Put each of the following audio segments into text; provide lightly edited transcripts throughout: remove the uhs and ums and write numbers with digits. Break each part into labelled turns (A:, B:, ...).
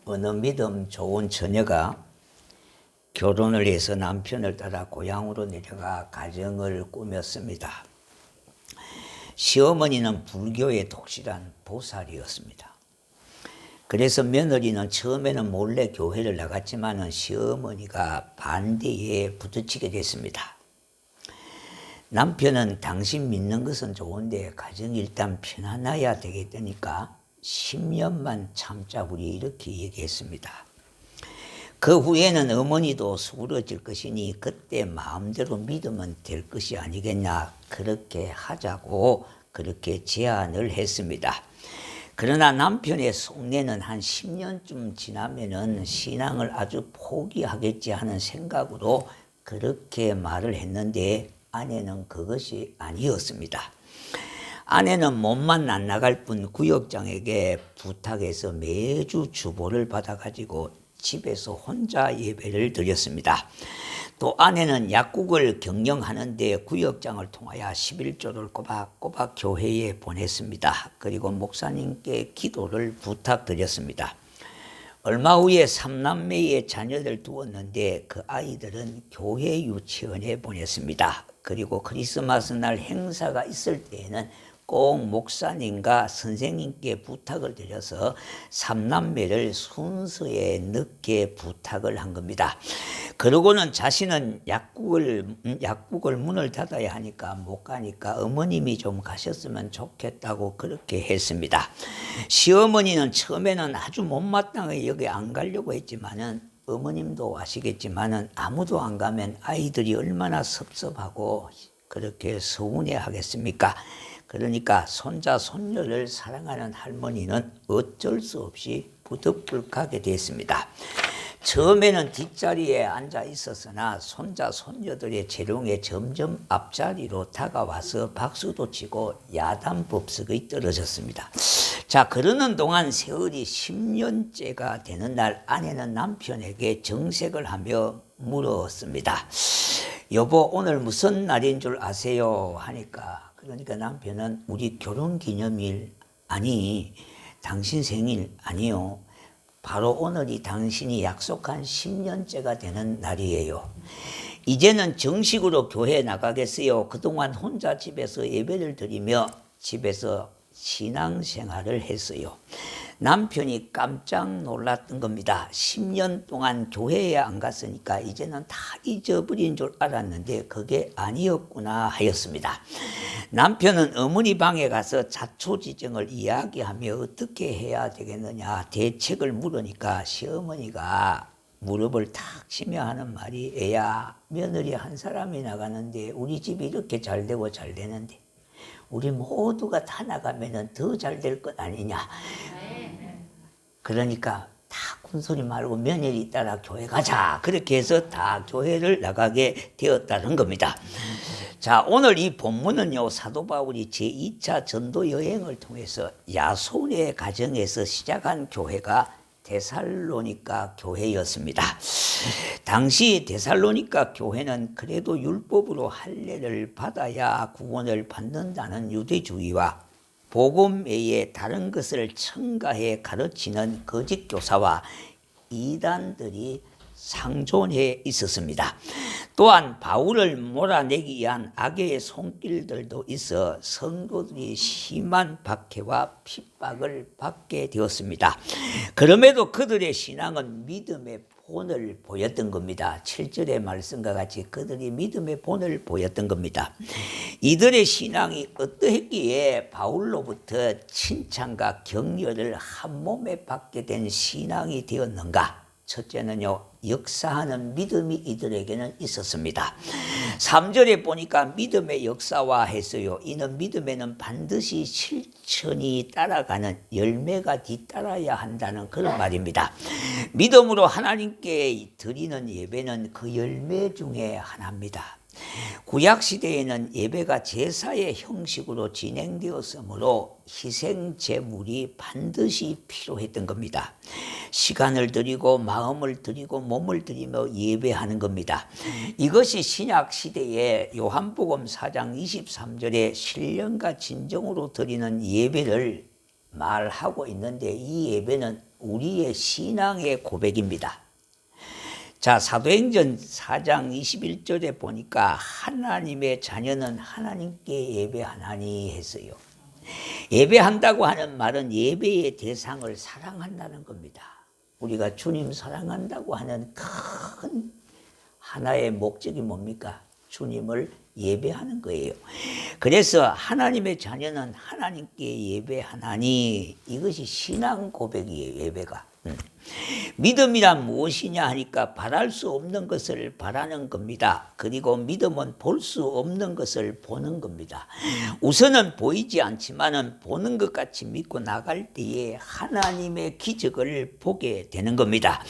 A: 어느 믿음 좋은 처녀가 결혼을 해서 남편을 따라 고향으로 내려가 가정을 꾸몄습니다. 시어머니는 불교의 독실한 보살이었습니다. 그래서 며느리는 처음에는 몰래 교회를 나갔지만 시어머니가 반대에 부딪히게 됐습니다. 남편은 당신 믿는 것은 좋은데 가정이 일단 편안해야 되겠다니까 10년만 참자 우리 이렇게 얘기했습니다. 그 후에는 어머니도 수그러질 것이니 그때 마음대로 믿으면 될 것이 아니겠냐 그렇게 하자고 그렇게 제안을 했습니다. 그러나 남편의 속내는 한 10년쯤 지나면은 신앙을 아주 포기하겠지 하는 생각으로 그렇게 말을 했는데 아내는 그것이 아니었습니다. 아내는 몸만 안 나갈 뿐 구역장에게 부탁해서 매주 주보를 받아가지고 집에서 혼자 예배를 드렸습니다. 또 아내는 약국을 경영하는데 구역장을 통하여 11조를 꼬박꼬박 교회에 보냈습니다. 그리고 목사님께 기도를 부탁드렸습니다. 얼마 후에 3남매의 자녀들 두었는데 그 아이들은 교회 유치원에 보냈습니다. 그리고 크리스마스 날 행사가 있을 때에는 꼭 목사님과 선생님께 부탁을 드려서 3남매를 순서에 넣게 부탁을 한 겁니다. 그러고는 자신은 약국을 문을 닫아야 하니까 못 가니까 어머님이 좀 가셨으면 좋겠다고 그렇게 했습니다. 시어머니는 처음에는 아주 못마땅하게 여기 안 가려고 했지만은 어머님도 아시겠지만은 아무도 안 가면 아이들이 얼마나 섭섭하고 그렇게 서운해 하겠습니까? 그러니까 손자 손녀를 사랑하는 할머니는 어쩔 수 없이 부득불 가게 됐습니다. 처음에는 뒷자리에 앉아 있었으나 손자 손녀들의 재롱에 점점 앞자리로 다가와서 박수도 치고 야단법석이 떨어졌습니다. 자, 그러는 동안 세월이 10년째가 되는 날 아내는 남편에게 정색을 하며 물었습니다. 여보, 오늘 무슨 날인 줄 아세요? 하니까 그러니까 남편은 우리 결혼기념일 아니 당신 생일 아니요. 바로 오늘이 당신이 약속한 10년째가 되는 날이에요. 이제는 정식으로 교회에 나가겠어요. 그동안 혼자 집에서 예배를 드리며 집에서 신앙생활을 했어요. 남편이 깜짝 놀랐던 겁니다. 10년 동안 교회에 안 갔으니까 이제는 다 잊어버린 줄 알았는데 그게 아니었구나 하였습니다. 남편은 어머니 방에 가서 자초지정을 이야기하며 어떻게 해야 되겠느냐 대책을 물으니까 시어머니가 무릎을 탁 치며 하는 말이 애야 며느리 한 사람이 나가는데 우리 집이 이렇게 잘 되고 잘 되는데 우리 모두가 다 나가면 더 잘 될 것 아니냐. 그러니까 다 군소리 말고 며느리 따라 교회 가자. 그렇게 해서 다 교회를 나가게 되었다는 겁니다. 자, 오늘 이 본문은요, 사도 바울이 제2차 전도 여행을 통해서 야손의 가정에서 시작한 교회가 데살로니가 교회였습니다. 당시 데살로니가 교회는 그래도 율법으로 할례를 받아야 구원을 받는다는 유대주의와 복음 외에 다른 것을 첨가해 가르치는 거짓 교사와 이단들이 상존해 있었습니다. 또한 바울을 몰아내기 위한 악의 손길들도 있어 성도들이 심한 박해와 핍박을 받게 되었습니다. 그럼에도 그들의 신앙은 믿음의 본을 보였던 겁니다. 7절의 말씀과 같이 그들이 믿음의 본을 보였던 겁니다. 이들의 신앙이 어떠했기에 바울로부터 칭찬과 격려를 한 몸에 받게 된 신앙이 되었는가? 첫째는요, 역사하는 믿음이 이들에게는 있었습니다. 3절에 보니까 믿음의 역사화 했어요. 이는 믿음에는 반드시 실천이 따라가는 열매가 뒤따라야 한다는 그런 말입니다. 믿음으로 하나님께 드리는 예배는 그 열매 중에 하나입니다. 구약시대에는 예배가 제사의 형식으로 진행되었으므로 희생 제물이 반드시 필요했던 겁니다. 시간을 드리고 마음을 드리고 몸을 드리며 예배하는 겁니다. 이것이 신약시대에 요한복음 4장 23절에 신령과 진정으로 드리는 예배를 말하고 있는데 이 예배는 우리의 신앙의 고백입니다. 자, 사도행전 4장 21절에 보니까 하나님의 자녀는 하나님께 예배하나니 했어요. 예배한다고 하는 말은 예배의 대상을 사랑한다는 겁니다. 우리가 주님 사랑한다고 하는 큰 하나의 목적이 뭡니까? 주님을 예배하는 거예요. 그래서 하나님의 자녀는 하나님께 예배하나니, 이것이 신앙 고백이에요. 예배가. 믿음이란 무엇이냐 하니까 바랄 수 없는 것을 바라는 겁니다. 그리고 믿음은 볼 수 없는 것을 보는 겁니다. 우선은 보이지 않지만은 보는 것 같이 믿고 나갈 때에 하나님의 기적을 보게 되는 겁니다.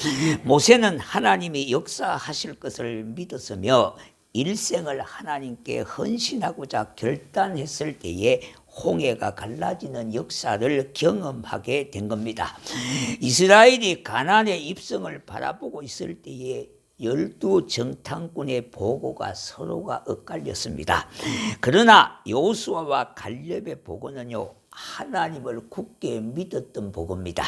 A: 모세는 하나님이 역사하실 것을 믿었으며 일생을 하나님께 헌신하고자 결단했을 때에 홍해가 갈라지는 역사를 경험하게 된 겁니다. 이스라엘이 가나안의 입성을 바라보고 있을 때에 12 정탐꾼의 보고가 서로가 엇갈렸습니다. 그러나 여호수아와 갈렙의 보고는요, 하나님을 굳게 믿었던 보고입니다.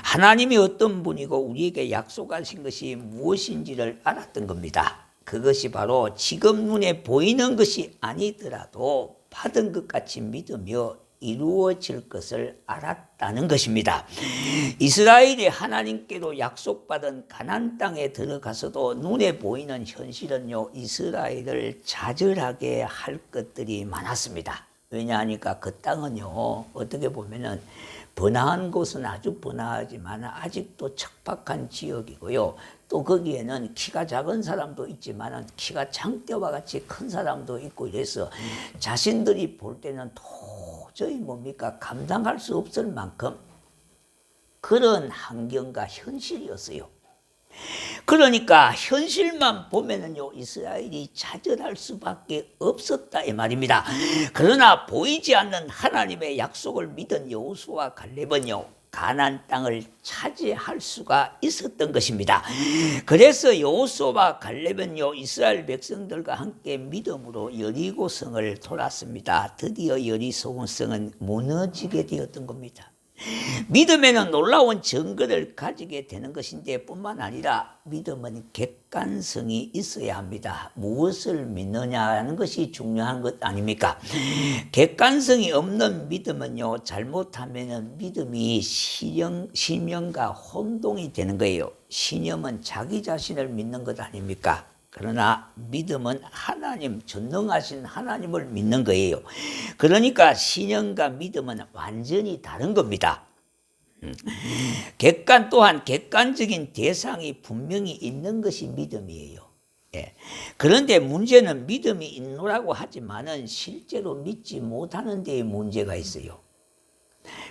A: 하나님이 어떤 분이고 우리에게 약속하신 것이 무엇인지를 알았던 겁니다. 그것이 바로 지금 눈에 보이는 것이 아니더라도 받은 것 같이 믿으며 이루어질 것을 알았다는 것입니다. 이스라엘이 하나님께로 약속받은 가나안 땅에 들어가서도 눈에 보이는 현실은요, 이스라엘을 좌절하게 할 것들이 많았습니다. 왜냐하니까 그 땅은요, 어떻게 보면은 번화한 곳은 아주 번화하지만 아직도 척박한 지역이고요. 또 거기에는 키가 작은 사람도 있지만 키가 장대와 같이 큰 사람도 있고 이래서 자신들이 볼 때는 도저히 뭡니까 감당할 수 없을 만큼 그런 환경과 현실이었어요. 그러니까 현실만 보면은요, 이스라엘이 좌절할 수밖에 없었다 이 말입니다. 그러나 보이지 않는 하나님의 약속을 믿은 여호수아와 갈렙은요, 가나안 땅을 차지할 수가 있었던 것입니다. 그래서 여호수아와 갈렙은요, 이스라엘 백성들과 함께 믿음으로 여리고성을 돌았습니다. 드디어 여리고성은 무너지게 되었던 겁니다. 믿음에는 놀라운 증거를 가지게 되는 것인데 뿐만 아니라 믿음은 객관성이 있어야 합니다. 무엇을 믿느냐는 것이 중요한 것 아닙니까? 객관성이 없는 믿음은요, 잘못하면 믿음이 신념과 혼동이 되는 거예요. 신념은 자기 자신을 믿는 것 아닙니까? 그러나 믿음은 하나님, 전능하신 하나님을 믿는 거예요. 그러니까 신념과 믿음은 완전히 다른 겁니다. 또한 객관적인 대상이 분명히 있는 것이 믿음이에요. 예. 그런데 문제는 믿음이 있노라고 하지만은 실제로 믿지 못하는 데에 문제가 있어요.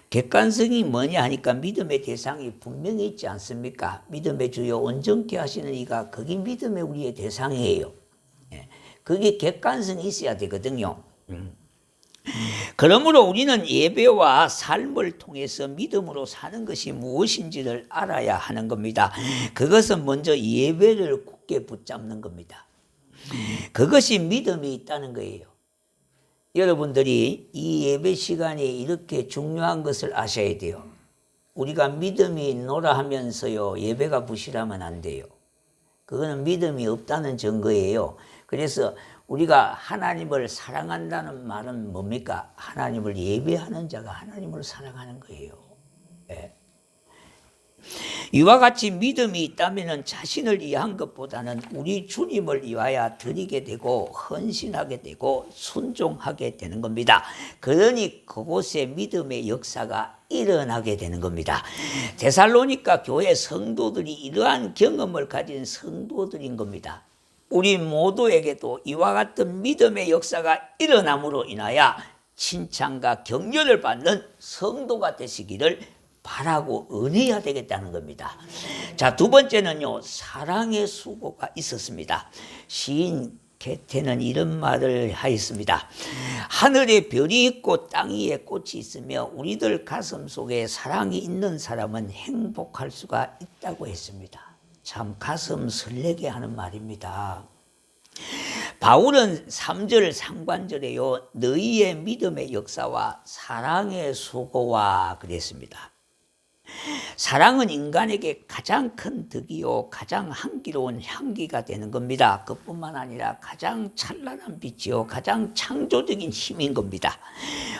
A: 객관성이 뭐냐 하니까 믿음의 대상이 분명히 있지 않습니까? 믿음의 주요 온전케 하시는 이가 그게 믿음의 우리의 대상이에요. 예. 그게 객관성이 있어야 되거든요. 그러므로 우리는 예배와 삶을 통해서 믿음으로 사는 것이 무엇인지를 알아야 하는 겁니다. 그것은 먼저 예배를 굳게 붙잡는 겁니다. 그것이 믿음이 있다는 거예요. 여러분들이 이 예배 시간에 이렇게 중요한 것을 아셔야 돼요. 우리가 믿음이 있노라 하면서요, 예배가 부실하면 안 돼요. 그거는 믿음이 없다는 증거예요. 그래서 우리가 하나님을 사랑한다는 말은 뭡니까? 하나님을 예배하는 자가 하나님을 사랑하는 거예요. 예. 이와 같이 믿음이 있다면 자신을 위한 것보다는 우리 주님을 위하여 드리게 되고 헌신하게 되고 순종하게 되는 겁니다. 그러니 그곳에 믿음의 역사가 일어나게 되는 겁니다. 데살로니가 교회 성도들이 이러한 경험을 가진 성도들인 겁니다. 우리 모두에게도 이와 같은 믿음의 역사가 일어남으로 인하여 칭찬과 격려를 받는 성도가 되시기를 바라고 은혜해야 되겠다는 겁니다. 자, 두 번째는요, 사랑의 수고가 있었습니다. 시인 게테는 이런 말을 하였습니다. 하늘에 별이 있고 땅 위에 꽃이 있으며 우리들 가슴 속에 사랑이 있는 사람은 행복할 수가 있다고 했습니다. 참 가슴 설레게 하는 말입니다. 바울은 3절 상반절에요, 너희의 믿음의 역사와 사랑의 수고와 그랬습니다. 사랑은 인간에게 가장 큰 덕이요 가장 향기로운 향기가 되는 겁니다. 그뿐만 아니라 가장 찬란한 빛이요 가장 창조적인 힘인 겁니다.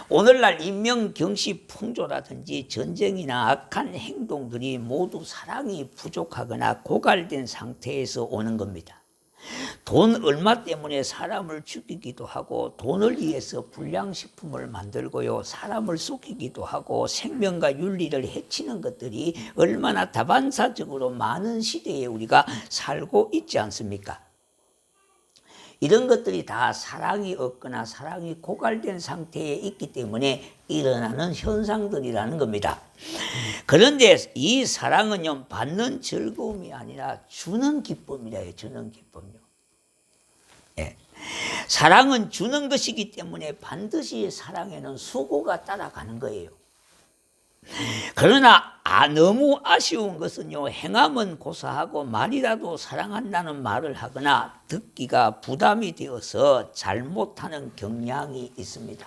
A: 오늘날 인명, 경시, 풍조라든지 전쟁이나 악한 행동들이 모두 사랑이 부족하거나 고갈된 상태에서 오는 겁니다. 돈 얼마 때문에 사람을 죽이기도 하고 돈을 위해서 불량식품을 만들고요. 사람을 속이기도 하고 생명과 윤리를 해치는 것들이 얼마나 다반사적으로 많은 시대에 우리가 살고 있지 않습니까? 이런 것들이 다 사랑이 없거나 사랑이 고갈된 상태에 있기 때문에 일어나는 현상들이라는 겁니다. 그런데 이 사랑은요, 받는 즐거움이 아니라 주는 기쁨이래요. 주는 기쁨이요. 예. 사랑은 주는 것이기 때문에 반드시 사랑에는 수고가 따라가는 거예요. 그러나 너무 아쉬운 것은요, 행함은 고사하고 말이라도 사랑한다는 말을 하거나 듣기가 부담이 되어서 잘못하는 경향이 있습니다.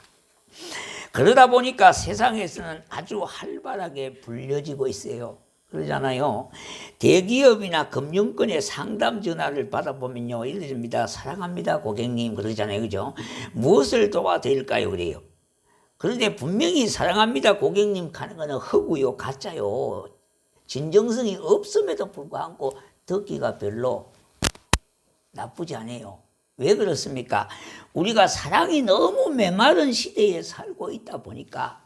A: 그러다 보니까 세상에서는 아주 활발하게 불려지고 있어요. 그러잖아요. 대기업이나 금융권의 상담 전화를 받아보면요, 이렇습니다. 사랑합니다 고객님 그러잖아요. 그죠? 무엇을 도와드릴까요? 그래요. 그런데 분명히 사랑합니다 고객님 하는 거는 허구요, 가짜요. 진정성이 없음에도 불구하고 듣기가 별로 나쁘지 않아요. 왜 그렇습니까? 우리가 사랑이 너무 메마른 시대에 살고 있다 보니까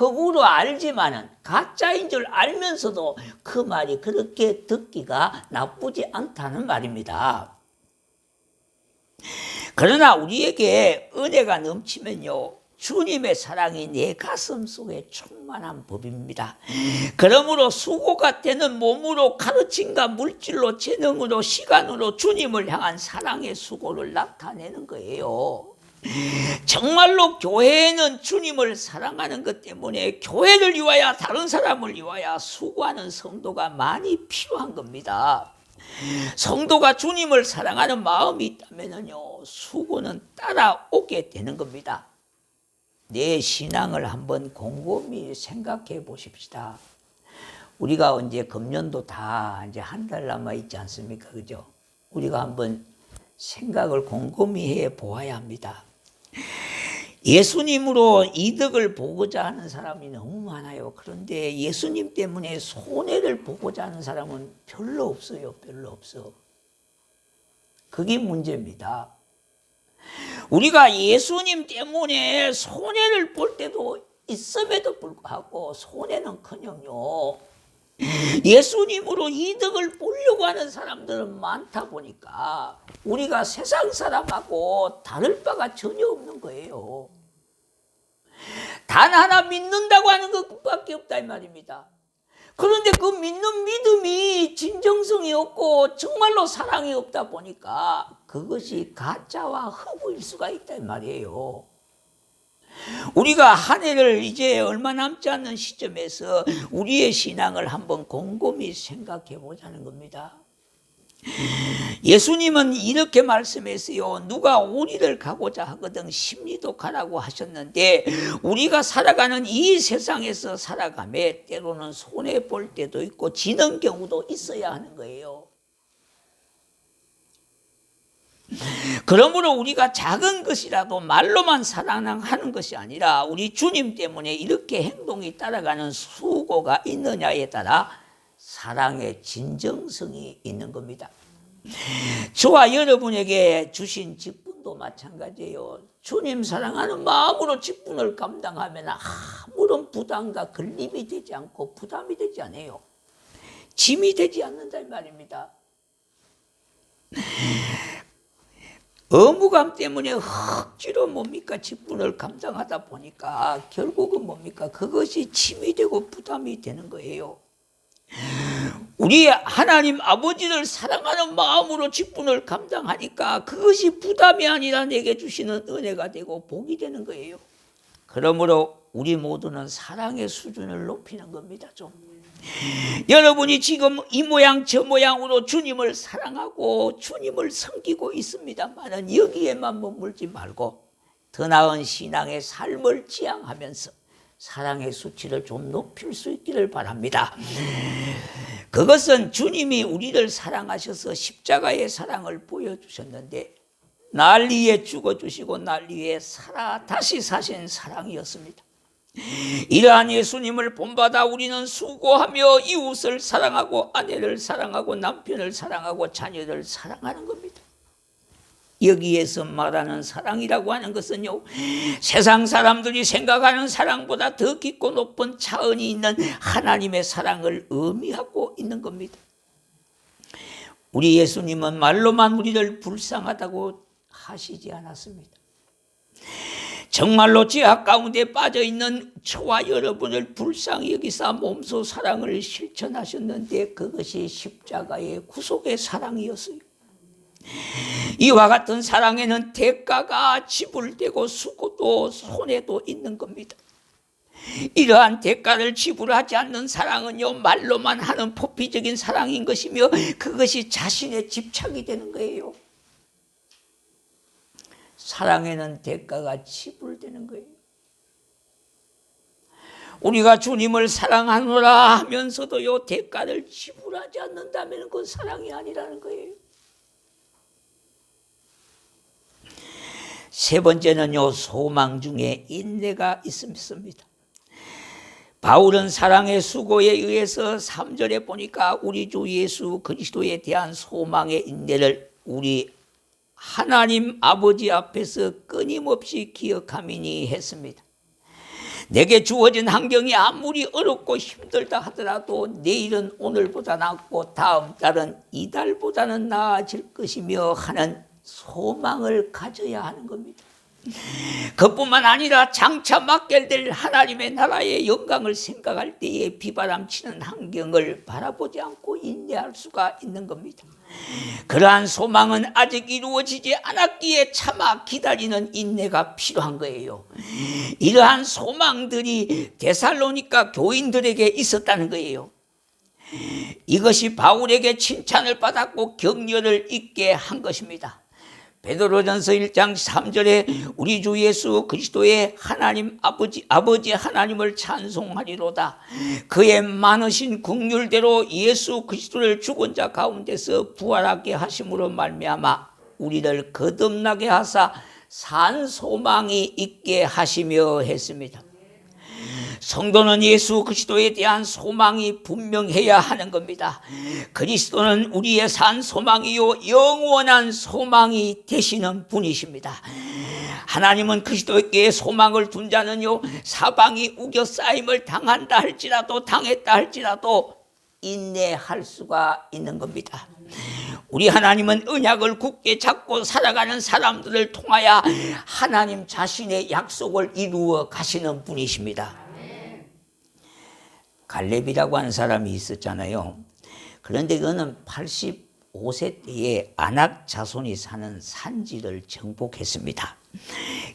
A: 허구로 알지만은 가짜인 줄 알면서도 그 말이 그렇게 듣기가 나쁘지 않다는 말입니다. 그러나 우리에게 은혜가 넘치면요, 주님의 사랑이 내 가슴 속에 충만한 법입니다. 그러므로 수고가 되는 몸으로 가르침과 물질로 재능으로 시간으로 주님을 향한 사랑의 수고를 나타내는 거예요. 정말로 교회에는 주님을 사랑하는 것 때문에 교회를 위하여 다른 사람을 위하여 수고하는 성도가 많이 필요한 겁니다. 성도가 주님을 사랑하는 마음이 있다면요, 수고는 따라오게 되는 겁니다. 내 신앙을 한번 곰곰이 생각해 보십시다. 우리가 이제 금년도 다 이제 한 달 남아 있지 않습니까? 그죠? 우리가 한번 생각을 곰곰이 해 보아야 합니다. 예수님으로 이득을 보고자 하는 사람이 너무 많아요. 그런데 예수님 때문에 손해를 보고자 하는 사람은 별로 없어요. 별로 없어. 그게 문제입니다. 우리가 예수님 때문에 손해를 볼 때도 있음에도 불구하고 손해는커녕요, 예수님으로 이득을 보려고 하는 사람들은 많다 보니까 우리가 세상 사람하고 다를 바가 전혀 없는 거예요. 단 하나 믿는다고 하는 것밖에 없다 이 말입니다. 그런데 그 믿는 믿음이 진정성이 없고 정말로 사랑이 없다 보니까 그것이 가짜와 허구일 수가 있다 이 말이에요. 우리가 한 해를 이제 얼마 남지 않는 시점에서 우리의 신앙을 한번 곰곰이 생각해 보자는 겁니다. 예수님은 이렇게 말씀했어요. 누가 오리를 가고자 하거든 십리도 가라고 하셨는데 우리가 살아가는 이 세상에서 살아가며 때로는 손해볼 때도 있고 지는 경우도 있어야 하는 거예요. 그러므로 우리가 작은 것이라도 말로만 사랑하는 것이 아니라 우리 주님 때문에 이렇게 행동이 따라가는 수고가 있느냐에 따라 사랑의 진정성이 있는 겁니다. 저와 여러분에게 주신 직분도 마찬가지예요. 주님 사랑하는 마음으로 직분을 감당하면 아무런 부담과 걸림이 되지 않고 부담이 되지 않아요. 짐이 되지 않는다 이 말입니다. 의무감 때문에 억지로 뭡니까 직분을 감당하다 보니까 결국은 뭡니까 그것이 짐이 되고 부담이 되는 거예요. 우리 하나님 아버지를 사랑하는 마음으로 직분을 감당하니까 그것이 부담이 아니라 내게 주시는 은혜가 되고 복이 되는 거예요. 그러므로 우리 모두는 사랑의 수준을 높이는 겁니다. 좀 여러분이 지금 이 모양 저 모양으로 주님을 사랑하고 주님을 섬기고 있습니다만 여기에만 머물지 말고 더 나은 신앙의 삶을 지향하면서 사랑의 수치를 좀 높일 수 있기를 바랍니다. 그것은 주님이 우리를 사랑하셔서 십자가의 사랑을 보여주셨는데 날 위해 죽어주시고 날 위해 다시 사신 사랑이었습니다. 이러한 예수님을 본받아 우리는 수고하며 이웃을 사랑하고 아내를 사랑하고 남편을 사랑하고 자녀를 사랑하는 겁니다. 여기에서 말하는 사랑이라고 하는 것은요, 세상 사람들이 생각하는 사랑보다 더 깊고 높은 차원이 있는 하나님의 사랑을 의미하고 있는 겁니다. 우리 예수님은 말로만 우리를 불쌍하다고 하시지 않았습니다. 정말로 죄악 가운데 빠져있는 저와 여러분을 불쌍히 여기사 몸소 사랑을 실천하셨는데 그것이 십자가의 구속의 사랑이었어요. 이와 같은 사랑에는 대가가 지불되고 수고도 손해도 있는 겁니다. 이러한 대가를 지불하지 않는 사랑은요, 말로만 하는 포피적인 사랑인 것이며 그것이 자신의 집착이 되는 거예요. 사랑에는 대가가 지불되는 거예요. 우리가 주님을 사랑하노라 하면서도요, 대가를 지불하지 않는다면 그건 사랑이 아니라는 거예요. 세 번째는요, 소망 중에 인내가 있습니다. 바울은 사랑의 수고에 의해서 3절에 보니까 우리 주 예수 그리스도에 대한 소망의 인내를 우리 하나님 아버지 앞에서 끊임없이 기억하미니 했습니다. 내게 주어진 환경이 아무리 어렵고 힘들다 하더라도 내일은 오늘보다 낫고 다음 달은 이달보다는 나아질 것이며 하는 소망을 가져야 하는 겁니다. 그뿐만 아니라 장차 맡게 될 하나님의 나라의 영광을 생각할 때에 비바람치는 환경을 바라보지 않고 인내할 수가 있는 겁니다. 그러한 소망은 아직 이루어지지 않았기에 참아 기다리는 인내가 필요한 거예요. 이러한 소망들이 데살로니가 교인들에게 있었다는 거예요. 이것이 바울에게 칭찬을 받았고 격려를 잊게 한 것입니다. 베드로전서 1장 3절에 우리 주 예수 그리스도의 하나님 아버지 하나님을 찬송하리로다. 그의 많으신 긍휼대로 예수 그리스도를 죽은 자 가운데서 부활하게 하심으로 말미암아 우리를 거듭나게 하사 산 소망이 있게 하시며 했습니다. 성도는 예수 그리스도에 대한 소망이 분명해야 하는 겁니다. 그리스도는 우리의 산 소망이요 영원한 소망이 되시는 분이십니다. 하나님은 그리스도께 소망을 둔 자는요 사방이 우겨싸임을 당했다 할지라도 인내할 수가 있는 겁니다. 우리 하나님은 언약을 굳게 잡고 살아가는 사람들을 통하여 하나님 자신의 약속을 이루어 가시는 분이십니다. 갈렙이라고 하는 사람이 있었잖아요. 그런데 그는 85세 때에 아낙 자손이 사는 산지를 정복했습니다.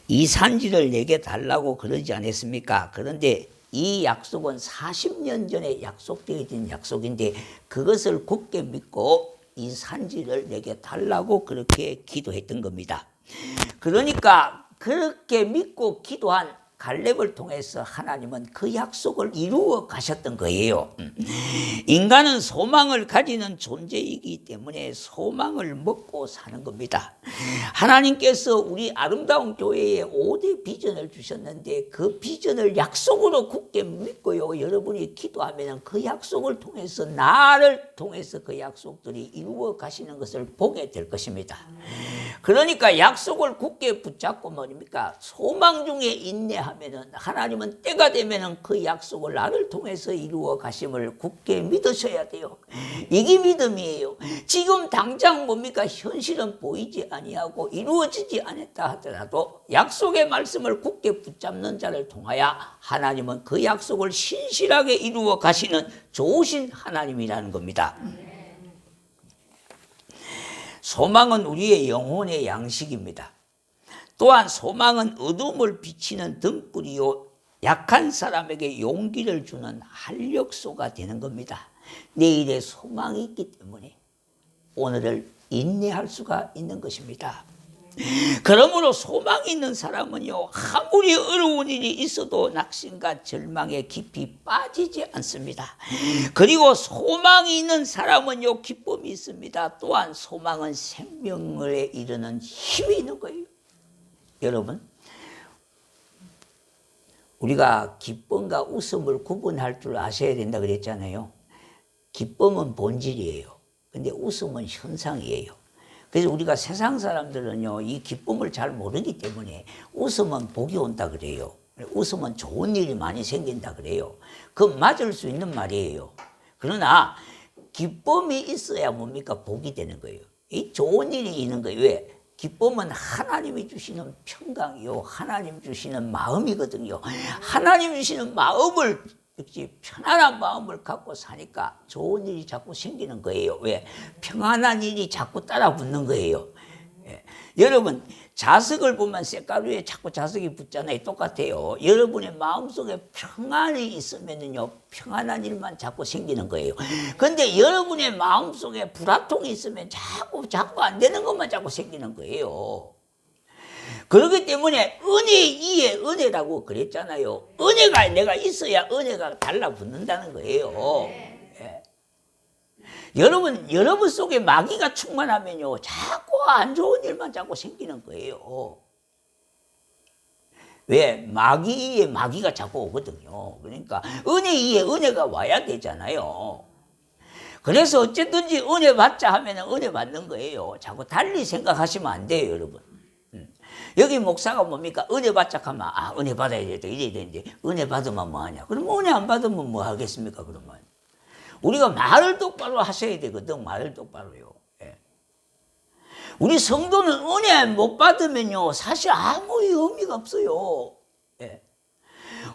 A: 이 산지를 내게 달라고 그러지 않았습니까? 그런데 이 약속은 40년 전에 약속되어진 약속인데 그것을 굳게 믿고 이 산지를 내게 달라고 그렇게 기도했던 겁니다. 그러니까 그렇게 믿고 기도한 갈렙을 통해서 하나님은 그 약속을 이루어 가셨던 거예요. 인간은 소망을 가지는 존재이기 때문에 소망을 먹고 사는 겁니다. 하나님께서 우리 아름다운 교회에 5대 비전을 주셨는데 그 비전을 약속으로 굳게 믿고요. 여러분이 기도하면 그 약속을 통해서 나를 통해서 그 약속들이 이루어 가시는 것을 보게 될 것입니다. 그러니까 약속을 굳게 붙잡고 뭡니까? 소망 중에 인내하면은 하나님은 때가 되면은 그 약속을 나를 통해서 이루어 가심을 굳게 믿으셔야 돼요. 이게 믿음이에요. 지금 당장 뭡니까? 현실은 보이지 아니하고 이루어지지 않았다 하더라도 약속의 말씀을 굳게 붙잡는 자를 통하여 하나님은 그 약속을 신실하게 이루어 가시는 좋으신 하나님이라는 겁니다. 소망은 우리의 영혼의 양식입니다. 또한 소망은 어둠을 비치는 등불이요 약한 사람에게 용기를 주는 활력소가 되는 겁니다. 내일에 소망이 있기 때문에 오늘을 인내할 수가 있는 것입니다. 그러므로 소망이 있는 사람은요, 아무리 어려운 일이 있어도 낙심과 절망에 깊이 빠지지 않습니다. 그리고 소망이 있는 사람은요, 기쁨이 있습니다. 또한 소망은 생명을 이루는 힘이 있는 거예요. 여러분, 우리가 기쁨과 웃음을 구분할 줄 아셔야 된다 그랬잖아요. 기쁨은 본질이에요. 근데 웃음은 현상이에요. 그래서 우리가 세상 사람들은요, 이 기쁨을 잘 모르기 때문에 웃으면 복이 온다 그래요. 웃으면 좋은 일이 많이 생긴다 그래요. 그건 맞을 수 있는 말이에요. 그러나 기쁨이 있어야 뭡니까? 복이 되는 거예요. 이 좋은 일이 있는 거예요. 왜? 기쁨은 하나님이 주시는 평강이요, 하나님 주시는 마음이거든요. 하나님 주시는 마음을, 역시 편안한 마음을 갖고 사니까 좋은 일이 자꾸 생기는 거예요. 왜? 평안한 일이 자꾸 따라 붙는 거예요. 예. 여러분, 자석을 보면 쇳가루에 자꾸 자석이 붙잖아요. 똑같아요. 여러분의 마음속에 평안이 있으면요, 평안한 일만 자꾸 생기는 거예요. 근데 여러분의 마음속에 불화통이 있으면 자꾸 안 되는 것만 자꾸 생기는 거예요. 그렇기 때문에 은혜 이에 은혜라고 그랬잖아요. 은혜가 내가 있어야 은혜가 달라붙는다는 거예요. 예. 여러분 속에 마귀가 충만하면요, 자꾸 안 좋은 일만 자꾸 생기는 거예요. 왜? 마귀에 마귀가 자꾸 오거든요. 그러니까 은혜 이에 은혜가 와야 되잖아요. 그래서 어쨌든지 은혜 받자 하면 은혜 받는 거예요. 자꾸 달리 생각하시면 안 돼요, 여러분. 여기 목사가 뭡니까? 은혜 받자 하면, 은혜 받아야 되겠다, 이래야 되는데, 은혜 받으면 뭐하냐? 그럼 은혜 안 받으면 뭐 하겠습니까, 그러면? 우리가 말을 똑바로 하셔야 되거든, 말을 똑바로요. 예. 우리 성도는 은혜 못 받으면요, 사실 아무 의미가 없어요. 예.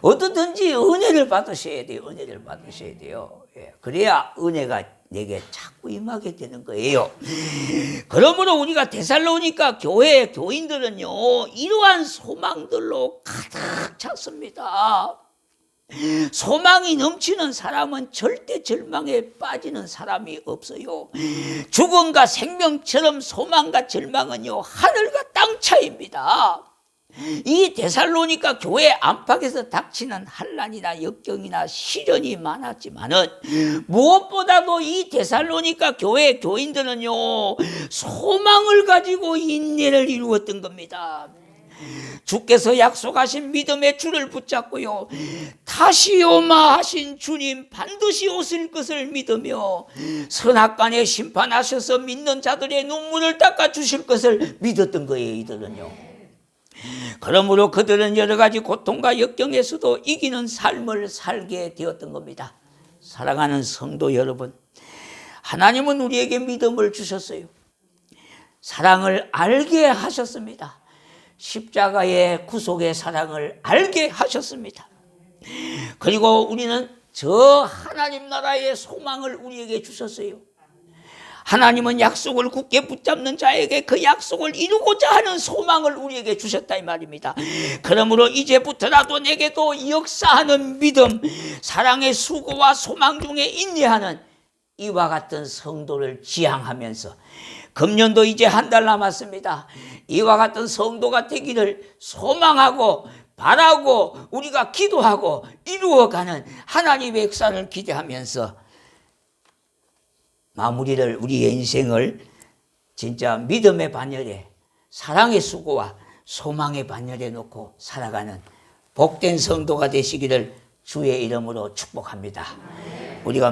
A: 어떻든지 은혜를 받으셔야 돼요, 은혜를 받으셔야 돼요. 예. 그래야 은혜가 내게 자꾸 임하게 되는 거예요. 그러므로 우리가 데살로니가 교회 교인들은요, 이러한 소망들로 가득 찼습니다. 소망이 넘치는 사람은 절대 절망에 빠지는 사람이 없어요. 죽음과 생명처럼 소망과 절망은요, 하늘과 땅 차이입니다. 이 데살로니가 교회 안팎에서 닥치는 환난이나 역경이나 시련이 많았지만은 무엇보다도 이 데살로니가 교회 교인들은요, 소망을 가지고 인내를 이루었던 겁니다. 주께서 약속하신 믿음의 줄을 붙잡고요, 다시 오마 하신 주님 반드시 오실 것을 믿으며 선악간에 심판하셔서 믿는 자들의 눈물을 닦아주실 것을 믿었던 거예요, 이들은요. 그러므로 그들은 여러 가지 고통과 역경에서도 이기는 삶을 살게 되었던 겁니다. 사랑하는 성도 여러분, 하나님은 우리에게 믿음을 주셨어요. 사랑을 알게 하셨습니다. 십자가의 구속의 사랑을 알게 하셨습니다. 그리고 우리는 저 하나님 나라의 소망을 우리에게 주셨어요. 하나님은 약속을 굳게 붙잡는 자에게 그 약속을 이루고자 하는 소망을 우리에게 주셨다 이 말입니다. 그러므로 이제부터라도 내게도 역사하는 믿음, 사랑의 수고와 소망 중에 인내하는 이와 같은 성도를 지향하면서, 금년도 이제 한 달 남았습니다. 이와 같은 성도가 되기를 소망하고 바라고 우리가 기도하고 이루어가는 하나님의 역사를 기대하면서 마무리를, 우리의 인생을 진짜 믿음의 반열에, 사랑의 수고와 소망의 반열에 놓고 살아가는 복된 성도가 되시기를 주의 이름으로 축복합니다. 우리가